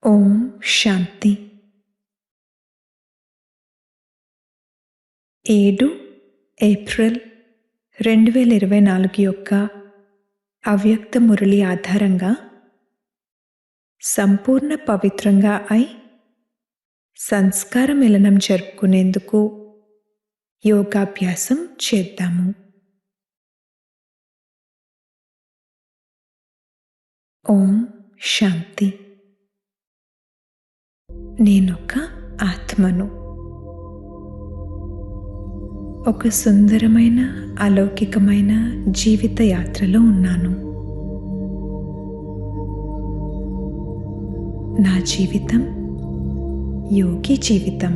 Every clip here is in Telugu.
ఓం శాంతి. 7 ఏప్రిల్ 2024 యొక్క అవ్యక్త మురళి ఆధారంగా సంపూర్ణ పవిత్రంగా అయి సంస్కార మిలనం జరుపుకునేందుకు యోగాభ్యాసం చేద్దాము. ఓం శాంతి. నేనొక ఆత్మను. ఒక సుందరమైన అలౌకికమైన జీవిత యాత్రలో ఉన్నాను. నా జీవితం యోగి జీవితం.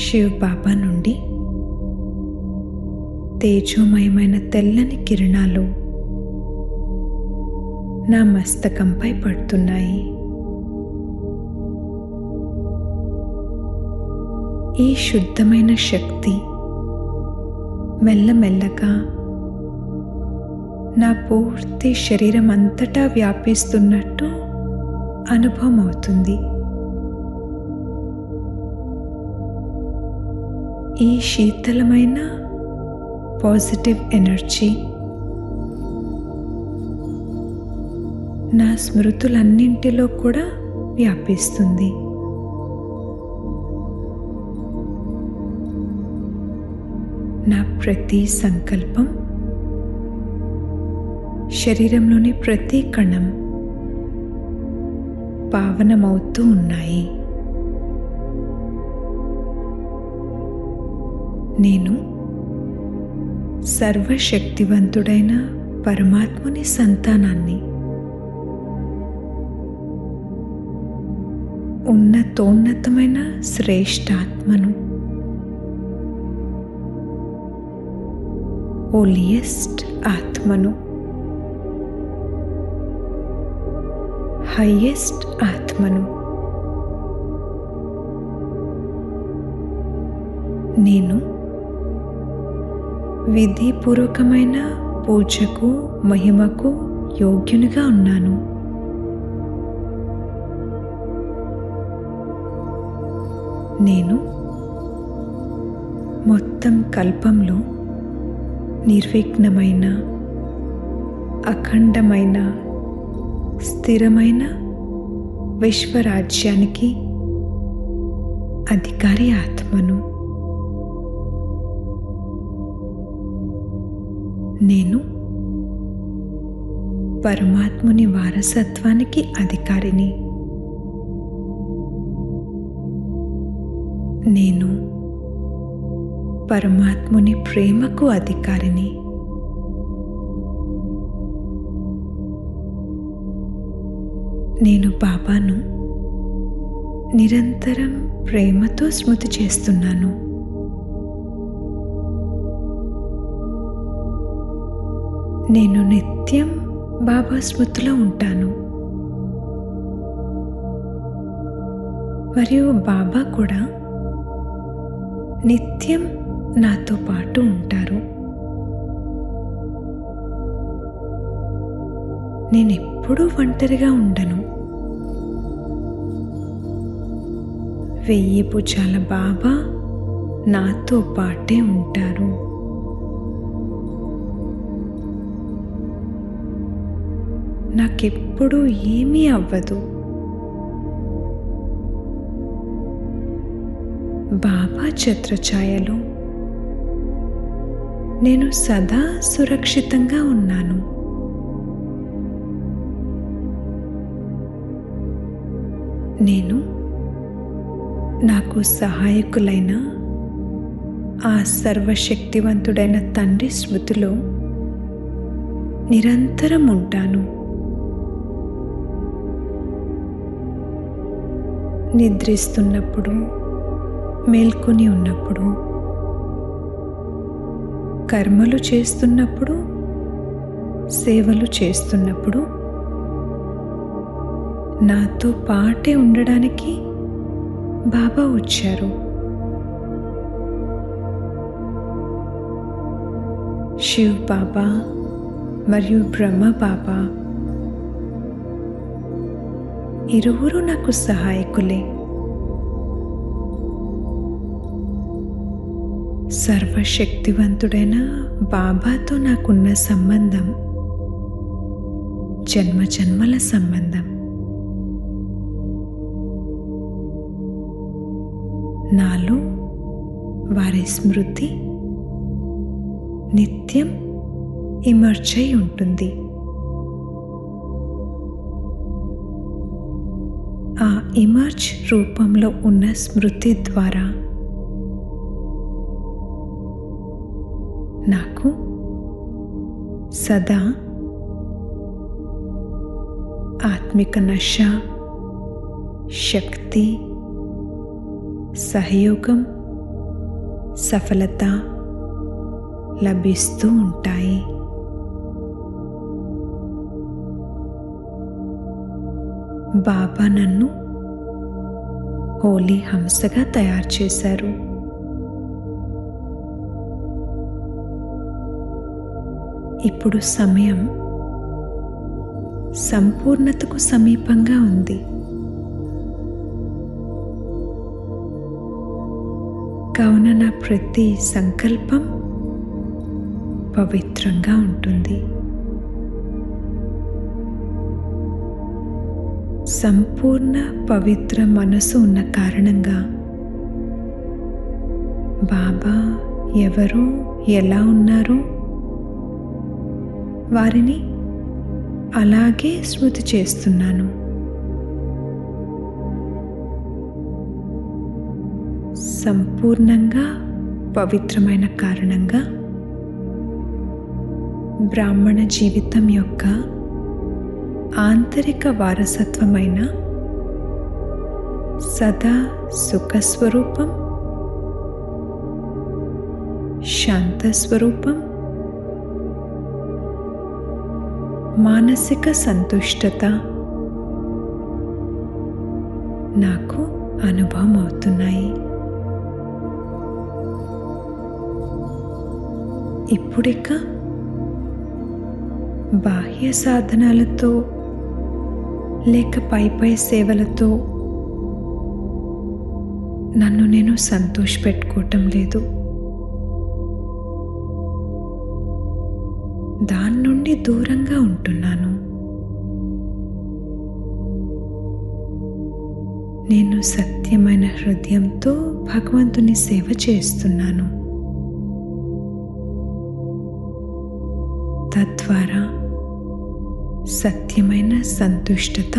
శివ్ బాబా నుండి తేజోమయమైన తెల్లని కిరణాలు నా మస్తకంపై పడుతున్నాయి. ఈ శుద్ధమైన శక్తి మెల్లమెల్లగా నా పూర్తి శరీరం అంతటా వ్యాపిస్తున్నట్టు అనుభవం అవుతుంది. ఈ శీతలమైన పాజిటివ్ ఎనర్జీ నా స్మృతులన్నింటిలో కూడా వ్యాపిస్తుంది. నా ప్రతి సంకల్పం, శరీరంలోని ప్రతి కణం పావనమవుతూ ఉన్నాయి. నేను సర్వశక్తివంతుడైన పరమాత్ముని సంతానాన్ని. ఉన్నతోన్నతమైన శ్రేష్ఠాత్మను. హోలియెస్ట్ ఆత్మను. హైయెస్ట్ ఆత్మను. నేను విధిపూర్వకమైన పూజకు మహిమకు యోగ్యునిగా ఉన్నాను. నేను మొత్తం కల్పంలో నిర్విఘ్నమైన, అఖండమైన, స్థిరమైన విశ్వరాజ్యానికి అధికారి ఆత్మను. నేను పరమాత్ముని వారసత్వానికి అధికారిని. నేను పరమాత్ముని ప్రేమకు అధికారిని. నేను బాబాను నిరంతరం ప్రేమతో స్మృతి చేస్తున్నాను. నేను నిత్యం బాబా స్మృతిలో ఉంటాను. మరియు బాబా కూడా నిత్యం నాతో పాటు ఉంటారు. నేనెప్పుడూ ఒంటరిగా ఉండను. 1000 భుజాల బాబా నాతో పాటే ఉంటారు. నాకెప్పుడూ ఏమీ అవ్వదు. బాబా ఛత్రఛాయలో నేను సదా సురక్షితంగా ఉన్నాను. నేను నాకు సహాయకులైన ఆ సర్వశక్తివంతుడైన తండ్రి స్మృతిలో నిరంతరం ఉంటాను. నిద్రిస్తున్నప్పుడు, మేల్కొని ఉన్నప్పుడు, కర్మలు చేస్తున్నప్పుడు, సేవలు చేస్తున్నప్పుడు నాతో పాటే ఉండడానికి బాబా వచ్చారు. శివ్ బాబా మరియు బ్రహ్మ బాబా ఇరువురు నాకు సహాయకులే. సర్వశక్తివంతుడైన బాబాతో నాకున్న సంబంధం జన్మజన్మల సంబంధం. నాలో వారి స్మృతి నిత్యం ఇమర్జ్ అయి ఉంటుంది. ఆ ఇమర్జ్ రూపంలో ఉన్న స్మృతి ద్వారా నాకు సదా ఆత్మిక నశ, శక్తి, సహయోగం, సఫలత లభిస్తూ ఉంటాయి. బాబా నన్ను హోలీ హంసగా తయారు చేశారు. ఇప్పుడు సమయం సంపూర్ణతకు సమీపంగా ఉంది. కావున నా ప్రతి సంకల్పం పవిత్రంగా ఉంటుంది. సంపూర్ణ పవిత్ర మనసు ఉన్న కారణంగా బాబా ఎవరు ఎలా ఉన్నారో వారిని అలాగే స్మృతి చేస్తున్నాను. సంపూర్ణంగా పవిత్రమైన కారణంగా బ్రాహ్మణ జీవితం యొక్క ఆంతరిక వారసత్వమైన సదా సుఖస్వరూపం, శాంతస్వరూపం, మానసిక సంతుష్టత నాకు అనుభవం అవుతున్నాయి. ఇప్పుడిక బాహ్య సాధనాలతో లేక పై సేవలతో నన్ను నేను సంతోషపెట్టుకోవటం లేదు. దాని నుండి దూరంగా ఉంటున్నాను. నేను సత్యమైన హృదయంతో భగవంతుని సేవ చేస్తున్నాను. తద్వారా సత్యమైన సంతుష్టత,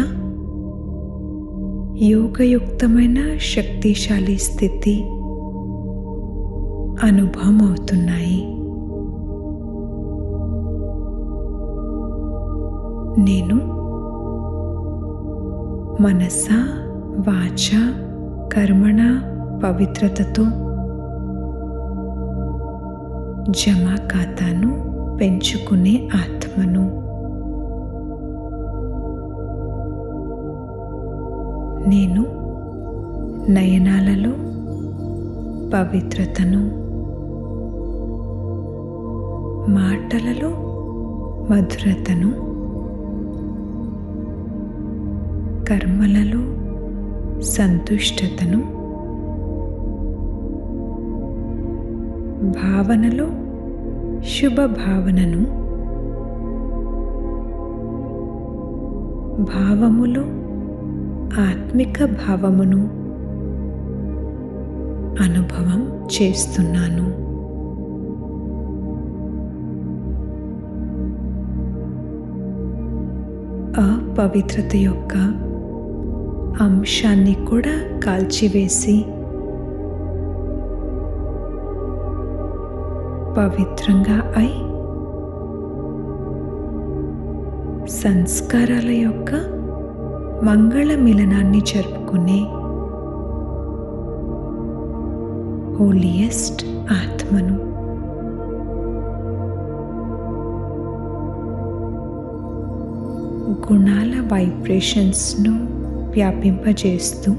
యోగయుక్తమైన శక్తిశాలి స్థితి అనుభవం అవుతున్నాయి. నేను మనస, వాచ, కర్మణ పవిత్రతతో జమా ఖాతాను పెంచుకునే ఆత్మను. నేను నయనాలలో పవిత్రతను, మాటలలో మధురతను, కర్మలలో సంతుష్టతను, భావనలో శుభ భావనను, భావములో ఆత్మిక భావమును అనుభవం చేస్తున్నాను. అపవిత్రత యొక్క అంశాన్ని కూడా కాల్చివేసి పవిత్రంగా అయి సంస్కారాల యొక్క మంగళ మిలనాన్ని జరుపుకునే హోలియెస్ట్ ఆత్మను. గుణాల వైబ్రేషన్స్ను వ్యాపింపజేస్తూ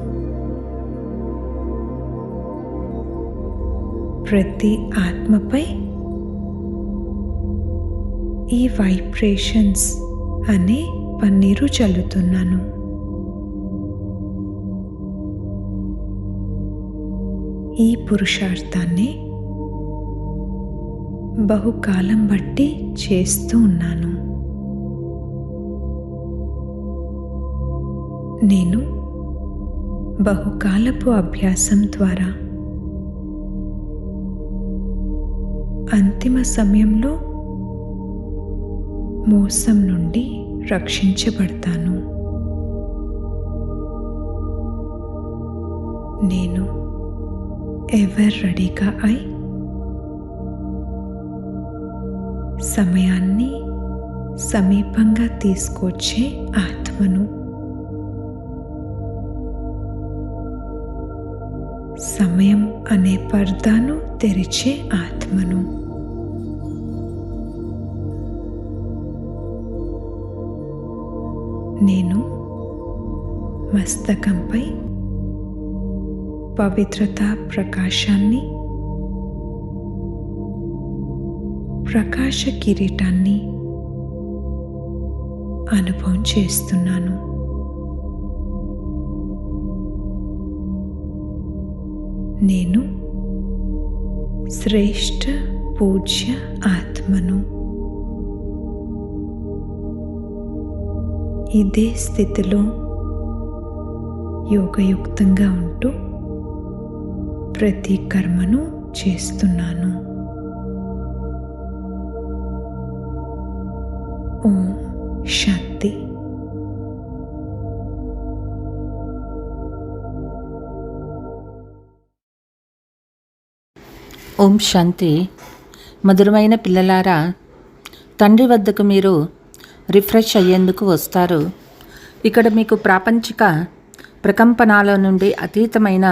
ప్రతి ఆత్మపై ఈ వైబ్రేషన్స్ అనే పన్నీరు చల్లుతున్నాను. ఈ పురుషార్థాన్ని బహుకాలం బట్టి చేస్తూ ఉన్నాను. నేను బహుకాలపు అభ్యాసం ద్వారా అంతిమ సమయంలో మోసం నుండి రక్షించబడతాను. నేను ఎవర్ రెడీగా అయి సమయాన్ని సమీపంగా తీసుకొచ్చే ఆత్మను, సమయం అనే పర్దాను తెరిచే ఆత్మను, నేను మస్తకంపై పవిత్రత ప్రకాశాన్ని, ప్రకాశ కిరీటాన్ని అనుభవం చేస్తున్నాను. నేను శ్రేష్ఠ పూజ్య ఆత్మను. ఇదే స్థితిలో యోగయుక్తంగా ఉంటూ ప్రతి కర్మను చేస్తున్నాను. ఓం శాంతి. ఓం శాంతి. మధురమైన పిల్లలారా, తండ్రి వద్దకు మీరు రిఫ్రెష్ అయ్యేందుకు వస్తారు. ఇక్కడ మీకు ప్రాపంచిక ప్రకంపనాల నుండి అతీతమైన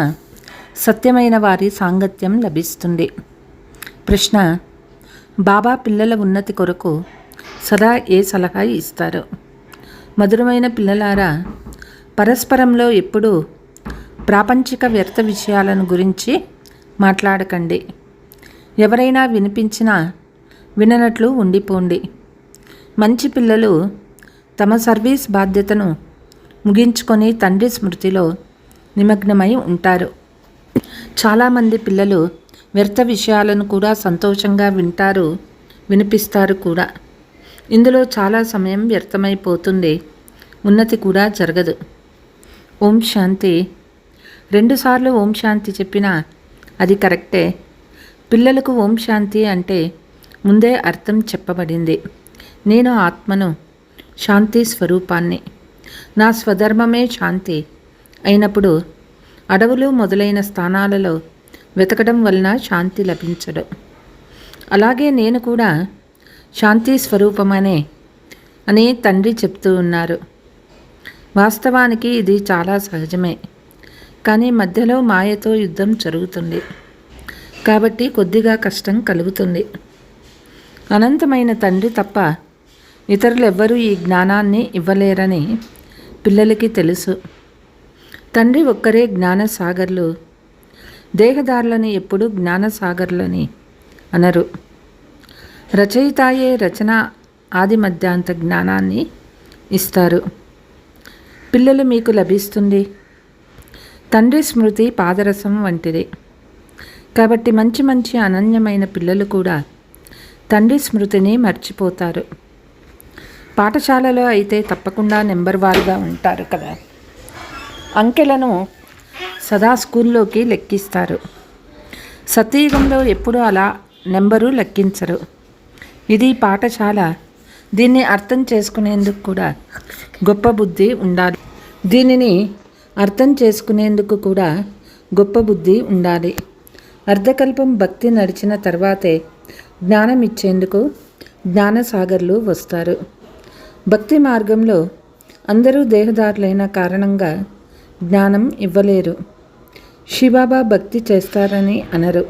సత్యమైన వారి సాంగత్యం లభిస్తుంది. ప్రశ్న: బాబా పిల్లల ఉన్నతి కొరకు సదా ఏ సలహా ఇస్తారు? మధురమైన పిల్లలారా, పరస్పరంలో ఎప్పుడూ ప్రాపంచిక వ్యర్థ విషయాలను గురించి మాట్లాడకండి. ఎవరైనా వినిపించినా విననట్లు ఉండిపోండి. మంచి పిల్లలు తమ సర్వీస్ బాధ్యతను ముగించుకొని తండ్రి స్మృతిలో నిమగ్నమై ఉంటారు. చాలామంది పిల్లలు వ్యర్థ విషయాలను కూడా సంతోషంగా వింటారు, వినిపిస్తారు కూడా. ఇందులో చాలా సమయం వ్యర్థమైపోతుంది, ఉన్నతి కూడా జరగదు. ఓం శాంతి. 2 సార్లు ఓం శాంతి చెప్పినా అది కరెక్టే. పిల్లలకు ఓం శాంతి అంటే ముందే అర్థం చెప్పబడింది. నేను ఆత్మను, శాంతి స్వరూపాన్ని. నా స్వధర్మమే శాంతి అయినప్పుడు అడవులు మొదలైన స్థానాలలో వెతకడం వలన శాంతి లభించదు. అలాగే నేను కూడా శాంతి స్వరూపమనే అని తండ్రి చెప్తూ ఉన్నారు. వాస్తవానికి ఇది చాలా సహజమే. కానీ మధ్యలో మాయతో యుద్ధం జరుగుతుంది కాబట్టి కొద్దిగా కష్టం కలుగుతుంది. అనంతమైన తండ్రి తప్ప ఇతరులెవ్వరూ ఈ జ్ఞానాన్ని ఇవ్వలేరని పిల్లలకి తెలుసు. తండ్రి ఒక్కరే జ్ఞానసాగర్లు. దేహదారులని ఎప్పుడూ జ్ఞానసాగర్లని అనరు. రచయితాయే రచన ఆది మధ్యాంత జ్ఞానాన్ని ఇస్తారు. పిల్లలు మీకు లభిస్తుంది. తండ్రి స్మృతి పాదరసం వంటిది. కాబట్టి మంచి మంచి అనన్యమైన పిల్లలు కూడా తండ్రి స్మృతిని మర్చిపోతారు. పాఠశాలలో అయితే తప్పకుండా నెంబర్ వారుగా ఉంటారు కదా. అంకెలను సదా స్కూల్లోకి లెక్కిస్తారు. సత్యయుగంలో ఎప్పుడూ అలా నెంబరు లెక్కించరు. ఇది పాఠశాల. దీన్ని అర్థం చేసుకునేందుకు కూడా గొప్ప బుద్ధి ఉండాలి. దీనిని అర్థం చేసుకునేందుకు కూడా గొప్ప బుద్ధి ఉండాలి. అర్ధకల్పం భక్తి నడిచిన తర్వాతే జ్ఞానం ఇచ్చేందుకు జ్ఞానసాగర్లు వస్తారు. భక్తి మార్గంలో అందరూ దేహదారులైన కారణంగా జ్ఞానం ఇవ్వలేరు. శివబాబా భక్తి చేస్తారని అనరు.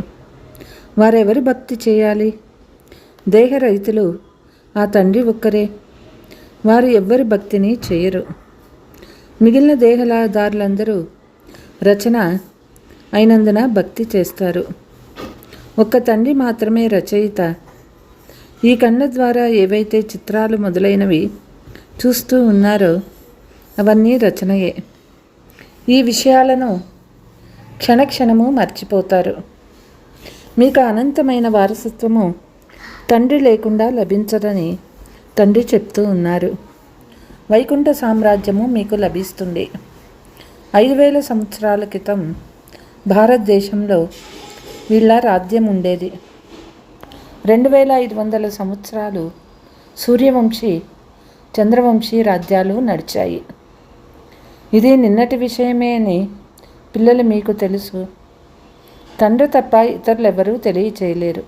వారెవరు భక్తి చేయాలి? దేహ రైతులు ఆ తండ్రి ఒక్కరే. వారు ఎవ్వరి భక్తిని చేయరు. మిగిలిన దేహదారులందరూ రచన అయినందున భక్తి చేస్తారు. ఒక్క తండ్రి మాత్రమే రచయిత. ఈ కళ్ళ ద్వారా ఏవైతే చిత్రాలు మొదలైనవి చూస్తూ ఉన్నారో అవన్నీ రచనయే. ఈ విషయాలను క్షణక్షణము మర్చిపోతారు. మీకు అనంతమైన వారసత్వము తండ్రి లేకుండా లభించదని తండ్రి చెప్తూ ఉన్నారు. వైకుంఠ సామ్రాజ్యము మీకు లభిస్తుంది. 5000 సంవత్సరాల క్రితం భారతదేశంలో వీళ్ళ రాజ్యం ఉండేది. 2500 సంవత్సరాలు సూర్యవంశీ, చంద్రవంశీ రాజ్యాలు నడిచాయి. ఇది నిన్నటి విషయమే అని పిల్లలు మీకు తెలుసు. తండ్రి తప్ప ఇతరులెవరూ తెలియచేయలేరు.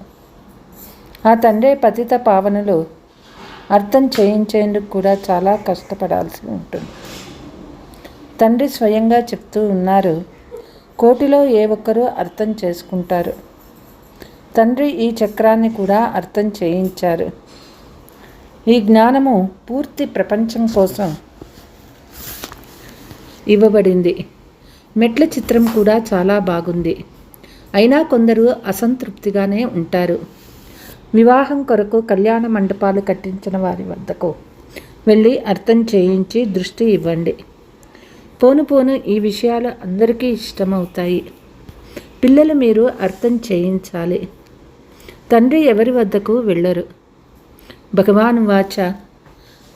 ఆ తండ్రి పతిత పావనలు అర్థం చేయించేందుకు కూడా చాలా కష్టపడాల్సి ఉంటుంది. తండ్రి స్వయంగా చెప్తూ ఉన్నారు, 1,000,000 ఏ ఒక్కరూ అర్థం చేసుకుంటారు. తండ్రి ఈ చక్రాన్ని కూడా అర్థం చేయించారు. ఈ జ్ఞానము పూర్తి ప్రపంచం కోసం ఇవ్వబడింది. మెట్ల చిత్రం కూడా చాలా బాగుంది. అయినా కొందరు అసంతృప్తిగానే ఉంటారు. వివాహం కొరకు కళ్యాణ మండపాలు కట్టించిన వారి వద్దకు వెళ్ళి అర్థం చేయించి దృష్టి ఇవ్వండి. పోను పోను ఈ విషయాలు అందరికీ ఇష్టమవుతాయి. పిల్లలు మీరు అర్థం చేయించాలి. తండ్రి ఎవరి వద్దకు వెళ్ళరు. భగవాన్ వాచ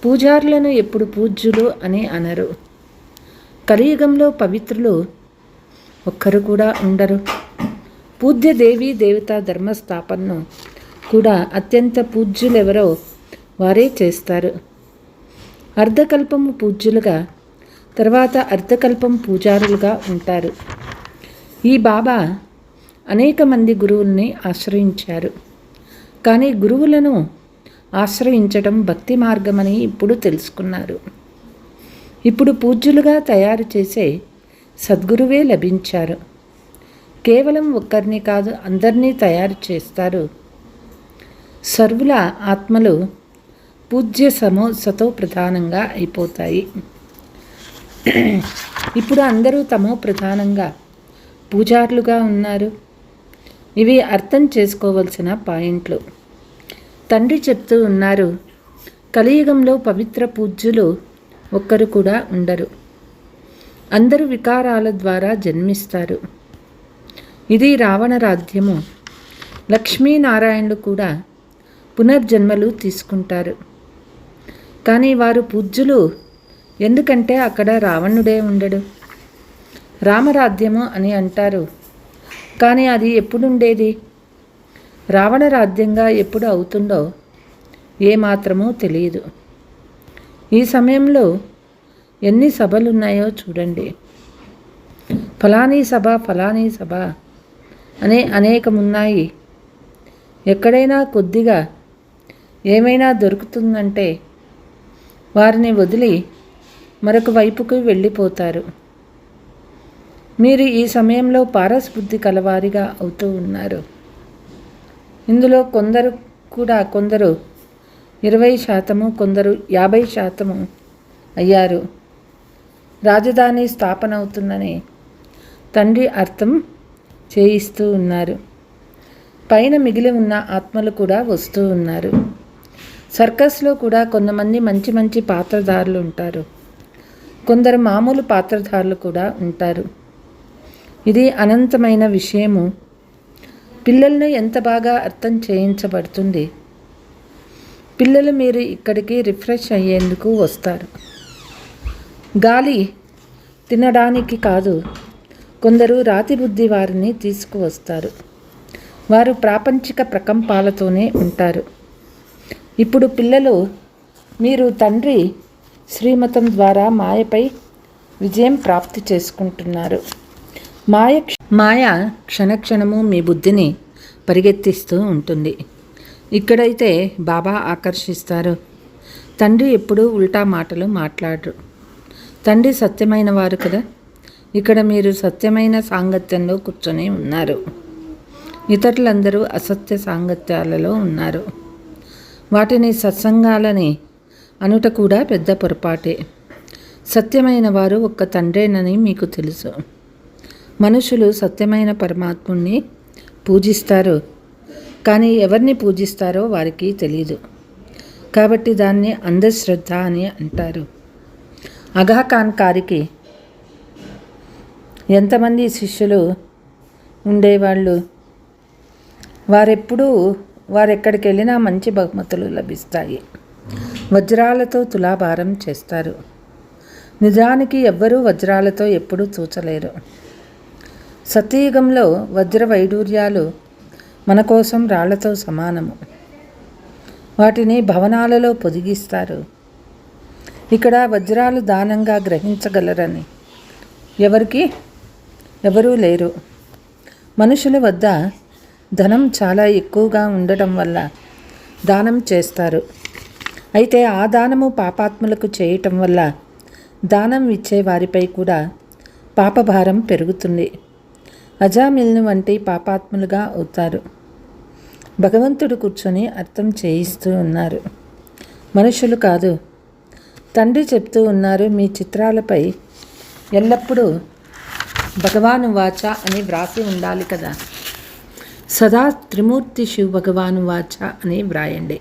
పూజారులను ఎప్పుడు పూజ్యులు అని అనరు. కలియుగంలో పవిత్రులు ఒక్కరు కూడా ఉండరు. పూజ్య దేవీ దేవతా ధర్మస్థాపనను కూడా అత్యంత పూజ్యులెవరో వారే చేస్తారు. అర్ధకల్పము పూజ్యులుగా, తర్వాత అర్ధకల్పం పూజారులుగా ఉంటారు. ఈ బాబా అనేక మంది గురువుల్ని ఆశ్రయించారు. కానీ గురువులను ఆశ్రయించడం భక్తి మార్గమని ఇప్పుడు తెలుసుకున్నారు. ఇప్పుడు పూజ్యులుగా తయారు చేసే సద్గురువే లభించారు. కేవలం ఒక్కరిని కాదు, అందరినీ తయారు చేస్తారు. సర్వుల ఆత్మలు పూజ్య సతో ప్రధానంగా అయిపోతాయి. ఇప్పుడు అందరూ తమో ప్రధానంగా పూజారులుగా ఉన్నారు. ఇవి అర్థం చేసుకోవలసిన పాయింట్లు. తండ్రి చెప్తూ ఉన్నారు, కలియుగంలో పవిత్ర పూజ్యులు ఒక్కరు కూడా ఉండరు. అందరూ వికారాల ద్వారా జన్మిస్తారు. ఇది రావణ రాజ్యము. లక్ష్మీనారాయణులు కూడా పునర్జన్మలు తీసుకుంటారు. కానీ వారు పూజ్యులు ఎందుకంటే అక్కడ రావణుడే ఉండడు. రామరాజ్యము అని అంటారు. కానీ అది ఎప్పుడుండేది? రావణ రాజ్యంగా ఎప్పుడు అవుతుందో ఏమాత్రమూ తెలియదు. ఈ సమయంలో ఎన్ని సభలున్నాయో చూడండి. ఫలానీ సభ, ఫలానీ సభ అనే అనేకమున్నాయి. ఎక్కడైనా కొద్దిగా ఏమైనా దొరుకుతుందంటే వారిని వదిలి మరొక వైపుకు వెళ్ళిపోతారు. మీరు ఈ సమయంలో పారస్బుద్ధి కలవారిగా అవుతూ ఉన్నారు. ఇందులో కొందరు 20%, కొందరు 50% అయ్యారు. రాజధాని స్థాపన అవుతుందని తండ్రి అర్థం చేయిస్తూ ఉన్నారు. పైన మిగిలి ఉన్న ఆత్మలు కూడా వస్తూ ఉన్నారు. సర్కస్లో కూడా కొంతమంది మంచి మంచి పాత్రధారులు ఉంటారు. కొందరు మామూలు పాత్రధారులు కూడా ఉంటారు. ఇది అనంతమైన విషయము. పిల్లలను ఎంత బాగా అర్థం చేయించబడుతుంది. పిల్లలు మీరు ఇక్కడికి రిఫ్రెష్ అయ్యేందుకు వస్తారు. గాలి తినడానికి కాదు. కొందరు రాతి బుద్ధి వారిని తీసుకువస్తారు. వారు ప్రాపంచిక ప్రకంపాలతోనే ఉంటారు. ఇప్పుడు పిల్లలు మీరు తండ్రి శ్రీమతం ద్వారా మాయపై విజయం ప్రాప్తి చేసుకుంటున్నారు. మాయ క్షణక్షణము మీ బుద్ధిని పరిగెత్తిస్తూ ఉంటుంది. ఇక్కడైతే బాబా ఆకర్షిస్తారు. తండ్రి ఎప్పుడూ ఉల్టా మాటలు మాట్లాడరు. తండ్రి సత్యమైన వారు కదా. ఇక్కడ మీరు సత్యమైన సాంగత్యంలో కూర్చొని ఉన్నారు. ఇతరులందరూ అసత్య సాంగత్యాలలో ఉన్నారు. వాటిని సత్సంగాలని అనుట కూడా పెద్ద పొరపాటే. సత్యమైన వారు ఒక్క తండ్రేనని మీకు తెలుసు. మనుషులు సత్యమైన పరమాత్ముని పూజిస్తారు. కానీ ఎవరిని పూజిస్తారో వారికి తెలియదు. కాబట్టి దాన్ని అంధశ్రద్ధ అని అంటారు. అగా ఖాన్ గారికి ఎంతమంది శిష్యులు ఉండేవాళ్ళు. వారెక్కడికి వెళ్ళినా మంచి బహుమతులు లభిస్తాయి. వజ్రాలతో తులాభారం చేస్తారు. నిజానికి ఎవ్వరూ వజ్రాలతో ఎప్పుడూ చూచలేరు. సత్యయుగంలో వజ్ర వైడూర్యాలు మన కోసం రాళ్లతో సమానము. వాటిని భవనాలలో పొదిగిస్తారు. ఇక్కడ వజ్రాలు దానంగా గ్రహించగలరని ఎవరూ లేరు. మనుషుల వద్ద ధనం చాలా ఎక్కువగా ఉండటం వల్ల దానం చేస్తారు. అయితే ఆ దానము పాపాత్ములకు చేయటం వల్ల దానం ఇచ్చే వారిపై కూడా పాపభారం పెరుగుతుంది. అజామిల్ను వంటి పాపాత్ములుగా అవుతారు. భగవంతుడు కూర్చొని అర్థం చేయిస్తూ ఉన్నారు, మనుషులు కాదు. తండ్రి చెప్తూ ఉన్నారు, మీ చిత్రాలపై ఎల్లప్పుడూ భగవాను వాచ అని వ్రాసి ఉండాలి కదా. సదా త్రిమూర్తి శివ భగవాను వాచ అని వ్రాయండి.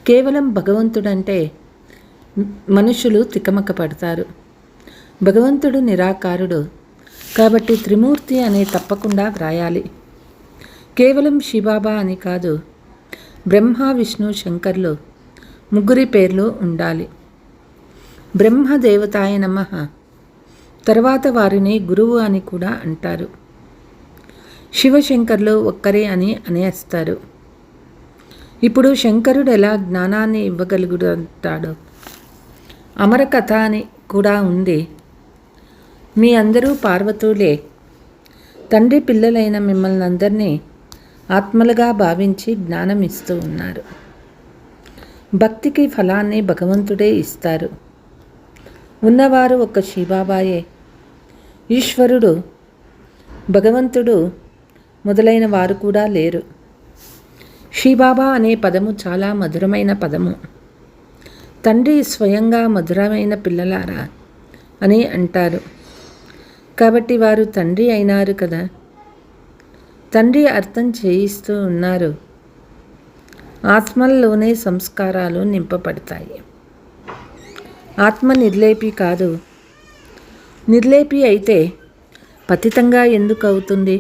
కేవలం భగవంతుడంటే మనుషులు తికమక పడతారు. భగవంతుడు నిరాకారుడు కాబట్టి త్రిమూర్తి అనే తప్పకుండా వ్రాయాలి. కేవలం శివబాబా అని కాదు, బ్రహ్మ విష్ణు శంకర్లు ముగ్గురి పేర్లు ఉండాలి. బ్రహ్మ దేవతాయ నమః, తర్వాత వారిని గురువు అని కూడా అంటారు. శివశంకర్లు ఒక్కరే అని అనేస్తారు. ఇప్పుడు శంకరుడు ఎలా జ్ఞానాన్ని ఇవ్వగలుగుతాడో అమరకథ అని కూడా ఉంది. మీ అందరూ పార్వతులే. తండ్రి పిల్లలైన మిమ్మల్ని అందరినీ ఆత్మలుగా భావించి జ్ఞానం ఇస్తూ ఉన్నారు. భక్తికి ఫలాన్ని భగవంతుడే ఇస్తారు. ఉన్నవారు ఒక శివబాబాయే. ఈశ్వరుడు, భగవంతుడు మొదలైన వారు కూడా లేరు. శివబాబా అనే పదము చాలా మధురమైన పదము. తండ్రి స్వయంగా మధురమైన పిల్లలారా అని అంటారు. కాబట్టి వారు తండ్రి అయినారు కదా. తండ్రి అర్థం చేయిస్తూ ఉన్నారు, ఆత్మల్లోనే సంస్కారాలు నింపబడతాయి. ఆత్మ నిర్లేపి కాదు. నిర్లేపి అయితే పతితంగా ఎందుకు అవుతుంది?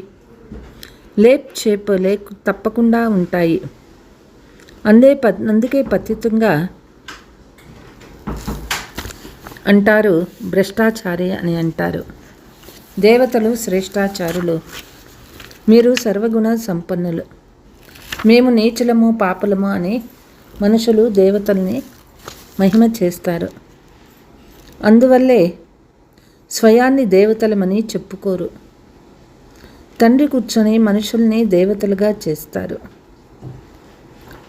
లేక్ తప్పకుండా ఉంటాయి. అందుకే పతితంగా అంటారు, భ్రష్టాచారి అని అంటారు. దేవతలు శ్రేష్టాచారులు, మీరు సర్వగుణ సంపన్నులు, మేము నీచులము పాపలము అని మనుషులు దేవతల్ని మహిమ చేస్తారు. అందువల్లే స్వయాన్ని దేవతలమని చెప్పుకోరు. తండ్రి కూర్చొని మనుషుల్ని దేవతలుగా చేస్తారు.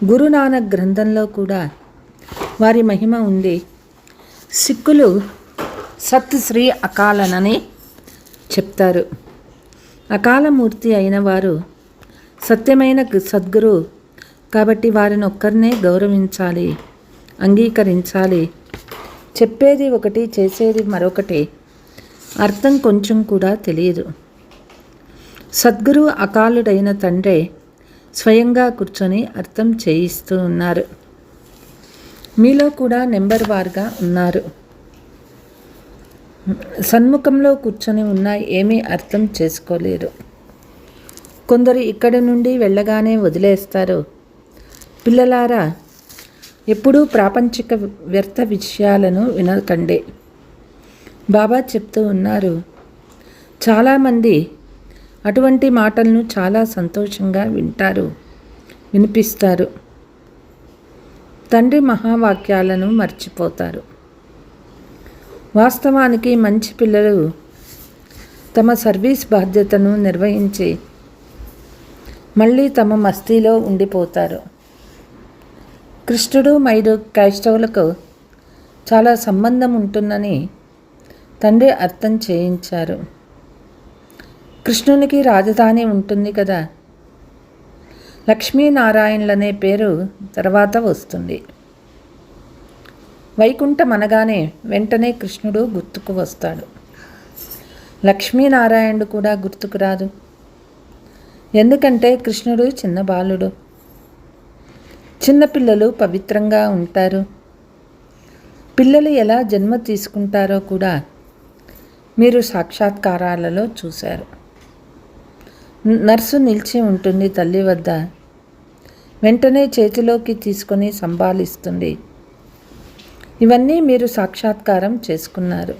గురునానక్ గ్రంథంలో కూడా వారి మహిమ ఉంది. సిక్కులు సత్ శ్రీ అకాలనని చెప్తారు. అకాలమూర్తి అయిన వారు సత్యమైన సద్గురు కాబట్టి వారిని ఒక్కరినే గౌరవించాలి, అంగీకరించాలి. చెప్పేది ఒకటి, చేసేది మరొకటి. అర్థం కొంచెం కూడా తెలియదు. సద్గురు అకాలుడైన తండ్రే స్వయంగా కూర్చొని అర్థం చేయిస్తూ ఉన్నారు. మీలో కూడా నెంబర్ వార్గా ఉన్నారు. సన్ముఖంలో కూర్చొని ఉన్న ఏమీ అర్థం చేసుకోలేరు. కొందరు ఇక్కడి నుండి వెళ్ళగానే వదిలేస్తారు. పిల్లలారా, ఎప్పుడూ ప్రాపంచిక వ్యర్థ విషయాలను వినకండి. బాబా చెప్తూ ఉన్నారు, చాలామంది అటువంటి మాటలను చాలా సంతోషంగా వినిపిస్తారు. తండ్రి మహావాక్యాలను మర్చిపోతారు. వాస్తవానికి మంచి పిల్లలు తమ సర్వీస్ బాధ్యతను నిర్వహించి మళ్ళీ తమ మస్తీలో ఉండిపోతారు. కృష్ణుడు మైడు క్రైస్తవులకు చాలా సంబంధం ఉంటుందని తండ్రి అర్థం చేయించారు. కృష్ణునికి రాజధాని ఉంటుంది కదా. లక్ష్మీనారాయణులనే పేరు తర్వాత వస్తుంది. వైకుంఠం అనగానే వెంటనే కృష్ణుడు గుర్తుకు వస్తాడు. లక్ష్మీనారాయణుడు కూడా గుర్తుకు రాదు. ఎందుకంటే కృష్ణుడు చిన్న బాలుడు. చిన్నపిల్లలు పవిత్రంగా ఉంటారు. పిల్లలు ఎలా జన్మ తీసుకుంటారో కూడా మీరు సాక్షాత్కారాలలో చూశారు. నర్సు నిలిచి ఉంటుంది తల్లి వద్ద, వెంటనే చేతిలోకి తీసుకొని సంభాళిస్తుంది. ఇవన్నీ మీరు సాక్షాత్కారం చేసుకున్నారు.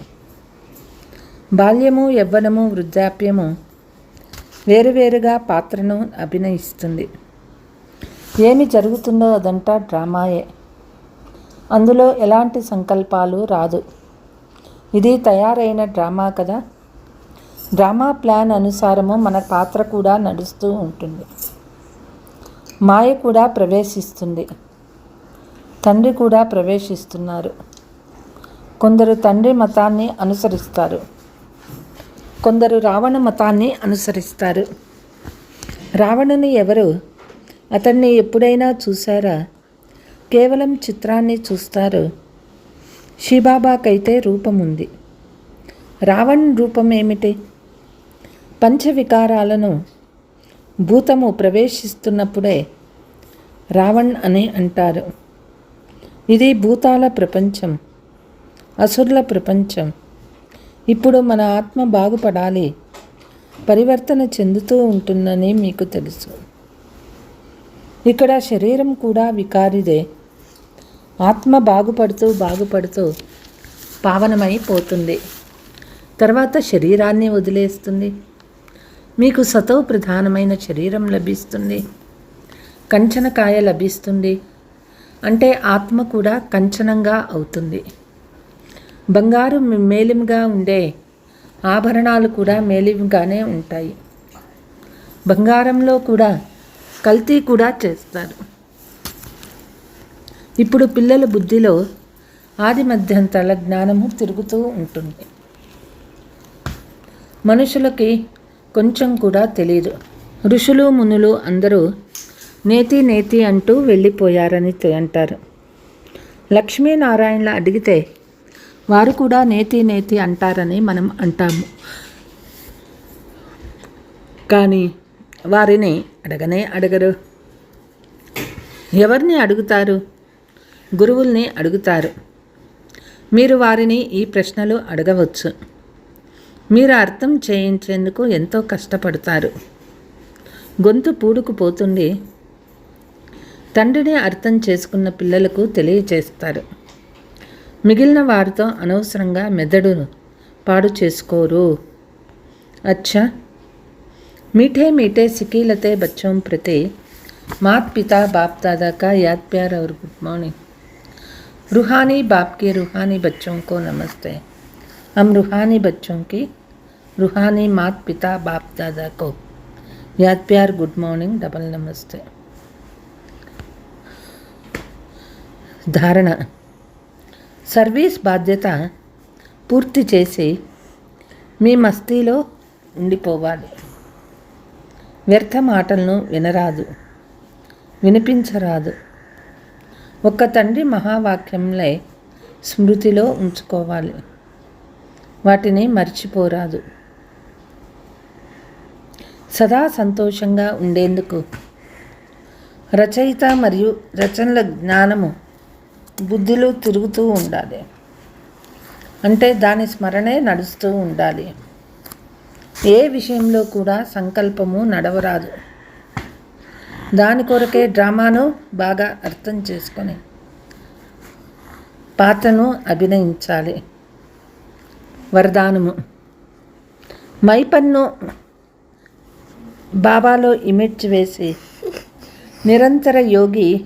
బాల్యము, యవ్వనము, వృద్ధాప్యము వేరువేరుగా పాత్రను అభినయిస్తుంది. ఏమి జరుగుతుందో అదంతా డ్రామాయే. అందులో ఎలాంటి సంకల్పాలు రాదు. ఇది తయారైన డ్రామా కదా. డ్రామా ప్లాన్ అనుసారము మన పాత్ర కూడా నడుస్తూ ఉంటుంది. మాయ కూడా ప్రవేశిస్తుంది. తండ్రి కూడా ప్రవేశిస్తున్నారు. కొందరు తండ్రి మతాన్ని అనుసరిస్తారు, కొందరు రావణ మతాన్ని అనుసరిస్తారు. రావణుని ఎవరు? అతన్ని ఎప్పుడైనా చూశారా? కేవలం చిత్రాన్ని చూస్తారు. శివబాబాకైతే రూపం ఉంది. రావణ్ రూపం ఏమిటి? పంచవికారాలను భూతము ప్రవేశిస్తున్నప్పుడే రావణ్ అని అంటారు. ఇది భూతాల ప్రపంచం, అసురుల ప్రపంచం. ఇప్పుడు మన ఆత్మ బాగుపడాలి, పరివర్తన చెందుతూ ఉంటుందని మీకు తెలుసు. ఇక్కడ శరీరం కూడా వికారిదే. ఆత్మ బాగుపడుతూ బాగుపడుతూ పావనమైపోతుంది. తర్వాత శరీరాన్ని వదిలేస్తుంది. మీకు సతో ప్రధానమైన శరీరం లభిస్తుంది. కంచనకాయ లభిస్తుంది. అంటే ఆత్మ కూడా కంచనంగా అవుతుంది. బంగారు మేలిమిగా ఉండే ఆభరణాలు కూడా మేలిమిగానే ఉంటాయి. బంగారంలో కూడా కల్తీ కూడా చేస్తారు. ఇప్పుడు పిల్లల బుద్ధిలో ఆది మధ్యంతల జ్ఞానము తిరుగుతూ ఉంటుంది. మనుషులకి కొంచెం కూడా తెలియదు. ఋషులు మునులు అందరూ నేతి నేతి అంటూ వెళ్ళిపోయారని అంటారు. లక్ష్మీనారాయణల అడిగితే వారు కూడా నేతి నేతి అంటారని మనం అంటాము. కానీ వారిని అడగనే అడగరు. ఎవరిని అడుగుతారు? గురువుల్ని అడుగుతారు. మీరు వారిని ఈ ప్రశ్నలు అడగవచ్చు. మీరు అర్థం చేయించేందుకు ఎంతో కష్టపడతారు. గొంతు పూడుకుపోతుంది. తండ్రిని అర్థం చేసుకున్న పిల్లలకు తెలియచేస్తారు. మిగిలిన వారితో అనవసరంగా మెదడును పాడు చేసుకోరు. అచ్చా, मीठे मीठे सिकीलते बच्चों प्रति मात पिता बाप दादा का याद प्यार और गुड मॉर्निंग. रूहानी बाप के रूहानी बच्चों को नमस्ते. हम रूहानी बच्चों की रूहानी मात पिता बाप दादा को याद प्यार गुड मॉर्निंग डबल नमस्ते. ధారణ. సర్వీస్ బాధ్యత పూర్తి చేసి మీ మస్తీలో ఉండిపోవాలి. వ్యర్థ మాటలను వినరాదు, వినిపించరాదు. ఒక్క తండ్రి మహావాక్యంలే స్మృతిలో ఉంచుకోవాలి. వాటిని మర్చిపోరాదు. సదా సంతోషంగా ఉండేందుకు రచయిత మరియు రచనల జ్ఞానము బుద్ధిలో తిరుగుతూ ఉండాలి. అంటే దాని స్మరణే నడుస్తూ ఉండాలి. ఏ విషయంలో కూడా సంకల్పము నడవరాదు. దాని కొరకే డ్రామాను బాగా అర్థం చేసుకొని పాత్రను అభినయించాలి. వరదానము. మైపన్ను బాబాలో ఇమిడ్చి వేసి నిరంతర యోగి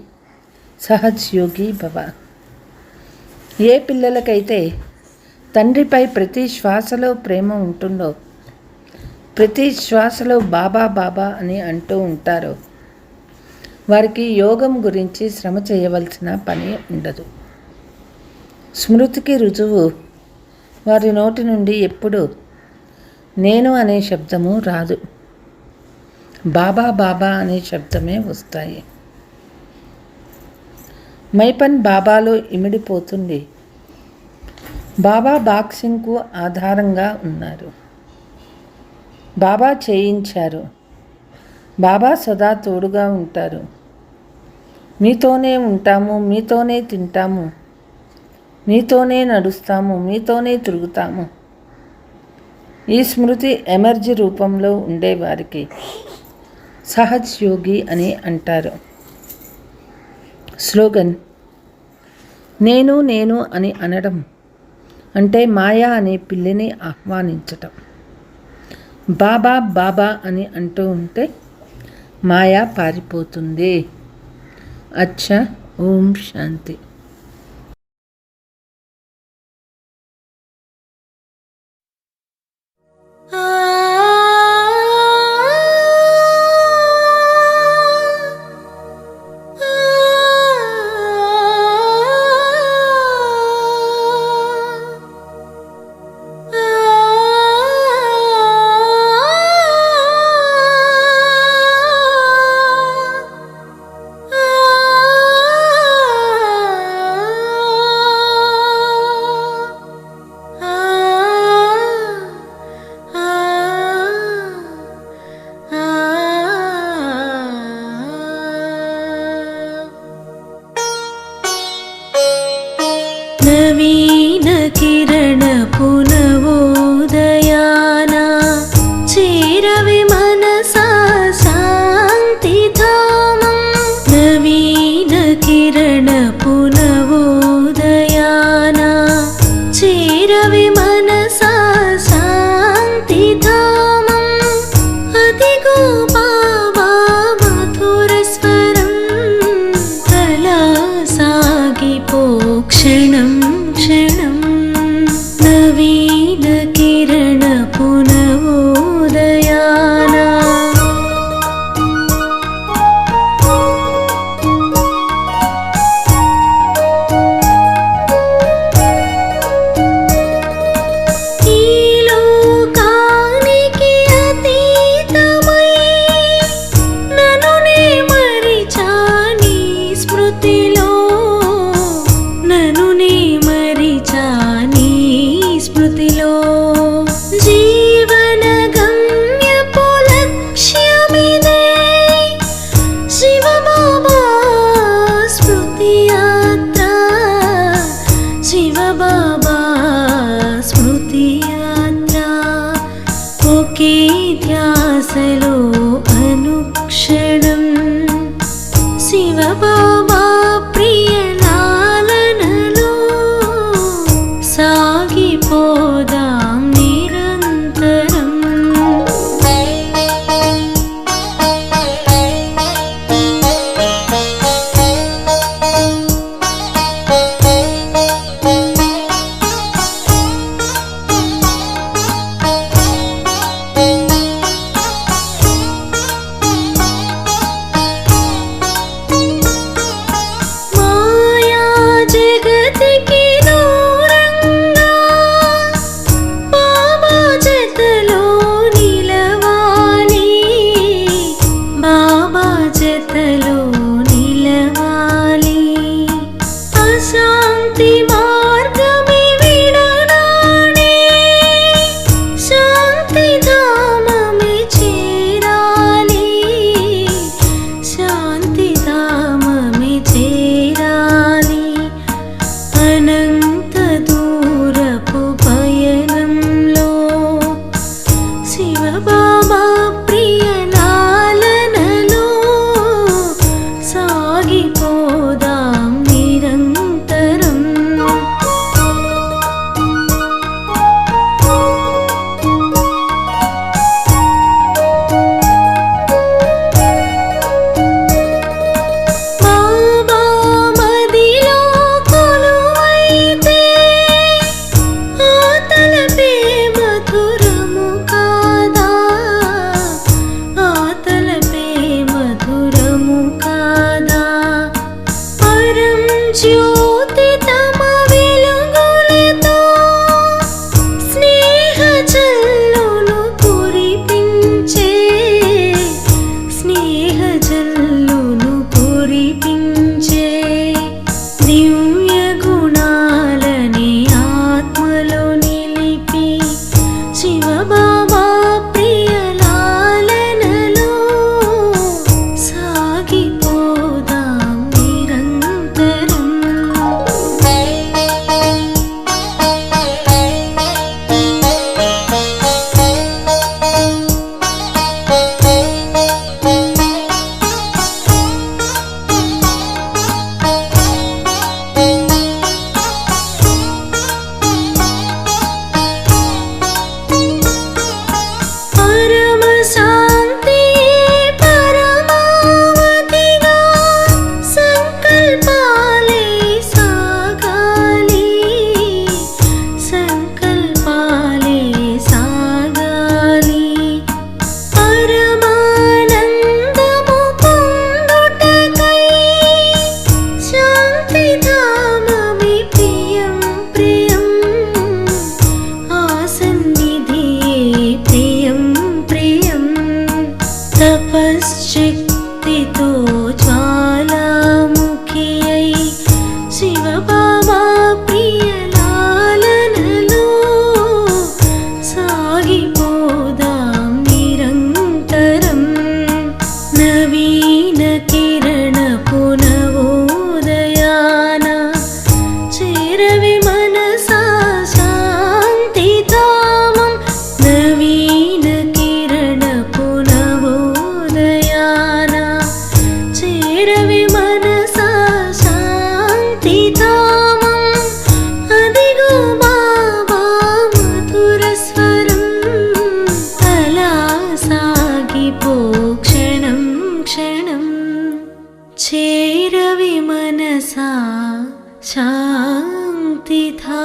సహజ్ యోగి భవ. ఏ పిల్లలకైతే తండ్రిపై ప్రతి శ్వాసలో ప్రేమ ఉంటుందో, ప్రతి శ్వాసలో బాబా బాబా అని అంటూ ఉంటారో, వారికి యోగం గురించి శ్రమ చేయవలసిన పని ఉండదు. స్మృతికి రుజువు వారి నోటి నుండి ఎప్పుడు నేను అనే శబ్దము రాదు. బాబా బాబా అనే శబ్దమే వస్తాయి. మైపన్ బాబాలో ఇమిడిపోతుంది. బాబా బాక్సింగ్కు ఆధారంగా ఉన్నారు. బాబా చేయించారు. బాబా సదా తోడుగా ఉంటారు. మీతోనే ఉంటాము, మీతోనే తింటాము, మీతోనే నడుస్తాము, మీతోనే తిరుగుతాము. ఈ స్మృతి ఎనర్జీ రూపంలో ఉండేవారికి సహజ్ యోగి అని అంటారు. స్లోగన్: నేను నేను అని అనడం అంటే మాయా అనే పిల్లిని ఆహ్వానించటం. బాబా బాబా అని అంటూ ఉంటే మాయా పారిపోతుంది. అచ్చా, ఓం శాంతి. నవీన కిరణ పునవోదయాన చేరవి మనసా శాంతిధామం. నవీన కిరణ పునవోదయాన చేరవి మనసా శాంతిధామం. అదిగో బాబా మధుర స్వరం అలా సాగిపో క్షణం క్షణం. నవీన కిరణ పునవోదయాన ఈ లోకానికి అతీతమై నన్ను నే మరిచా నీ స్మృతిలో. నన్ను నే మరిచా నీ స్మృతిలో. జీవన గమ్యపు లక్ష్యమిదే శివబాబా స్మృతి యాత్ర. శివబాబా స్మృతి యాత్ర. ఒకే ధ్యాసలో అనుక్షణం శివబాబా ప్రియ లాలనలో సాగిపోదాం నిరంతరం.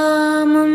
రామం